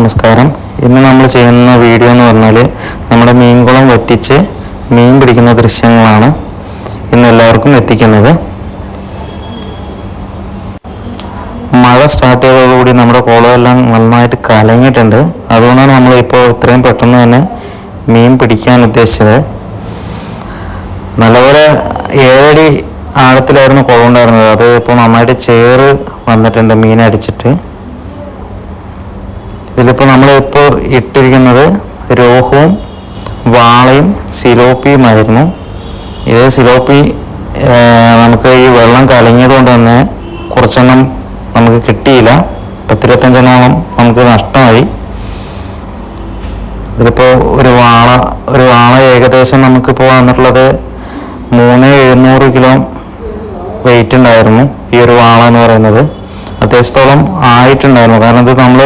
നമസ്കാരം. ഇന്ന് നമ്മൾ ചെയ്യുന്ന വീഡിയോ എന്ന് പറഞ്ഞാൽ നമ്മുടെ മീൻകുളം വറ്റിച്ച് മീൻ പിടിക്കുന്ന ദൃശ്യങ്ങളാണ് ഇന്ന് എല്ലാവർക്കും എത്തിക്കുന്നത്. മഴ സ്റ്റാർട്ട് ചെയ്തതോടുകൂടി നമ്മുടെ കുളമെല്ലാം നന്നായിട്ട് കലങ്ങിയിട്ടുണ്ട്. അതുകൊണ്ടാണ് നമ്മളിപ്പോൾ ഇത്രയും പെട്ടെന്ന് തന്നെ മീൻ പിടിക്കാൻ ഉദ്ദേശിച്ചത്. നല്ലപോലെ 7 അടി ആഴത്തിലായിരുന്നു കുളം ഉണ്ടായിരുന്നത്. അത് ഇപ്പോൾ നന്നായിട്ട് ചേറ് വന്നിട്ടുണ്ട് മീനടിച്ചിട്ട്. ഇതിലിപ്പോൾ നമ്മളിപ്പോൾ ഇട്ടിരിക്കുന്നത് രോഹുവും വാളയും സിലോപ്പിയുമായിരുന്നു. ഇത് സിലോപ്പി നമുക്ക് ഈ വെള്ളം കലങ്ങിയത് കൊണ്ട് തന്നെ കുറച്ചെണ്ണം നമുക്ക് കിട്ടിയില്ല. 10-25 നമുക്ക് നഷ്ടമായി. ഇതിലിപ്പോൾ ഒരു വാള ഏകദേശം നമുക്കിപ്പോൾ വന്നിട്ടുള്ളത് 3700 കിലോ വെയിറ്റ് ഉണ്ടായിരുന്നു. ഈ ഒരു വാള എന്ന് പറയുന്നത് അത്യാവശ്യത്തോളം ആയിട്ടുണ്ടായിരുന്നു. കാരണം ഇത് നമ്മൾ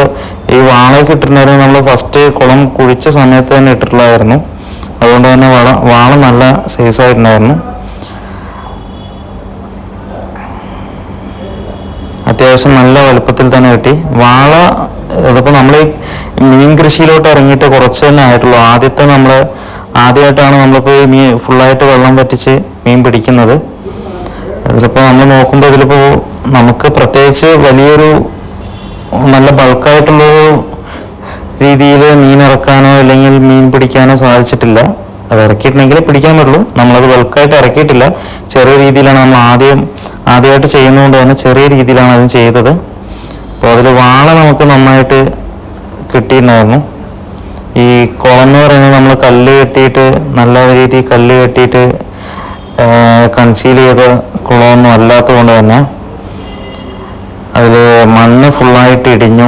ഈ വാളയൊക്കെ ഇട്ടിട്ടുണ്ടായിരുന്നു. നമ്മൾ ഫസ്റ്റ് കുളം കുഴിച്ച സമയത്ത് തന്നെ ഇട്ടിട്ടുള്ളതായിരുന്നു. അതുകൊണ്ട് തന്നെ വാള നല്ല സൈസായിട്ടുണ്ടായിരുന്നു. അത്യാവശ്യം നല്ല വലുപ്പത്തിൽ തന്നെ കിട്ടി വാള. ഇതിപ്പോൾ നമ്മൾ ഈ മീൻ കൃഷിയിലോട്ട് ഇറങ്ങിയിട്ട് കുറച്ച് തന്നെ ആയിട്ടുള്ളൂ. ആദ്യമായിട്ടാണ് നമ്മളിപ്പോൾ ഈ മീൻ ഫുള്ളായിട്ട് വെള്ളം വറ്റിച്ച് മീൻ പിടിക്കുന്നത്. ഇതിലിപ്പോൾ നമ്മൾ നോക്കുമ്പോൾ ഇതിലിപ്പോൾ നമുക്ക് പ്രത്യേകിച്ച് വലിയൊരു നല്ല ബൾക്കായിട്ടുള്ളൊരു രീതിയിൽ മീൻ ഇറക്കാനോ അല്ലെങ്കിൽ മീൻ പിടിക്കാനോ സാധിച്ചിട്ടില്ല. അത് ഇറക്കിയിട്ടുണ്ടെങ്കിൽ പിടിക്കാൻ പറ്റുള്ളൂ. നമ്മളത് ബൾക്കായിട്ട് ഇറക്കിയിട്ടില്ല. ചെറിയ രീതിയിലാണ് നമ്മൾ ആദ്യമായിട്ട് ചെയ്യുന്നതുകൊണ്ട് തന്നെ ചെറിയ രീതിയിലാണ് അത് ചെയ്തത്. അപ്പോൾ അതിൽ വാള നമുക്ക് നന്നായിട്ട് കിട്ടിയിട്ടുണ്ടായിരുന്നു. ഈ കുളം എന്ന് പറയുന്നത് നമ്മൾ നല്ല രീതിയിൽ കല്ല് കെട്ടിയിട്ട് കൺസീൽ ചെയ്ത കുളമൊന്നും അല്ലാത്തതുകൊണ്ട് തന്നെ അതിൽ മണ്ണ് ഫുള്ളായിട്ട് ഇടിഞ്ഞ്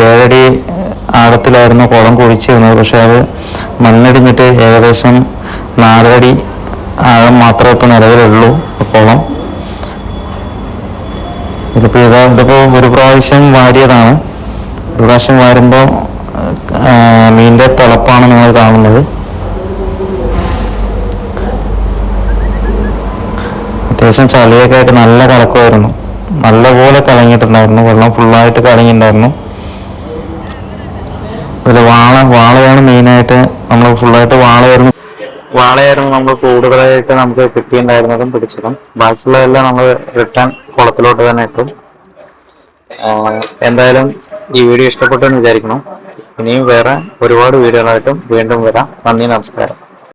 7 അടി ആഴത്തിലായിരുന്നു കുളം കുഴിച്ചിരുന്നത്. പക്ഷെ അത് മണ്ണിടിഞ്ഞിട്ട് ഏകദേശം 4 അടി ആഴം മാത്രമേ ഇപ്പോൾ നിലവിലുള്ളൂ കുളം. ഇതിപ്പോൾ ഒരു പ്രാവശ്യം വാരിയതാണ്. ഒരു പ്രാവശ്യം വാരുമ്പോൾ മീനിൻ്റെ തിളപ്പാണ് നിങ്ങൾ കാണുന്നത്. അത്യാവശ്യം ചളിയൊക്കെ ആയിട്ട് നല്ല കലക്കമായിരുന്നു. നല്ലപോലെ കലങ്ങിയിട്ടുണ്ടായിരുന്നു. വെള്ളം ഫുള്ളായിട്ട് കലങ്ങിയിട്ടുണ്ടായിരുന്നു. അതിൽ വാളയാണ് മെയിനായിട്ട്. നമ്മൾ ഫുള്ളായിട്ട് വാളയായിരുന്നു നമ്മൾ കൂടുതലായിട്ട് നമുക്ക് കിട്ടിയിട്ടുണ്ടായിരുന്നതും പിടിച്ചതും. ബാക്കിയുള്ളതെല്ലാം നമ്മൾ റിട്ടേൺ കുളത്തിലോട്ട് തന്നെ ഇട്ടു. എന്തായാലും ഈ വീഡിയോ ഇഷ്ടപ്പെട്ടെന്ന് വിചാരിക്കണം. ഇനിയും വേറെ ഒരുപാട് വീഡിയോകളായിട്ടും വീണ്ടും വരാം. നന്ദി, നമസ്കാരം.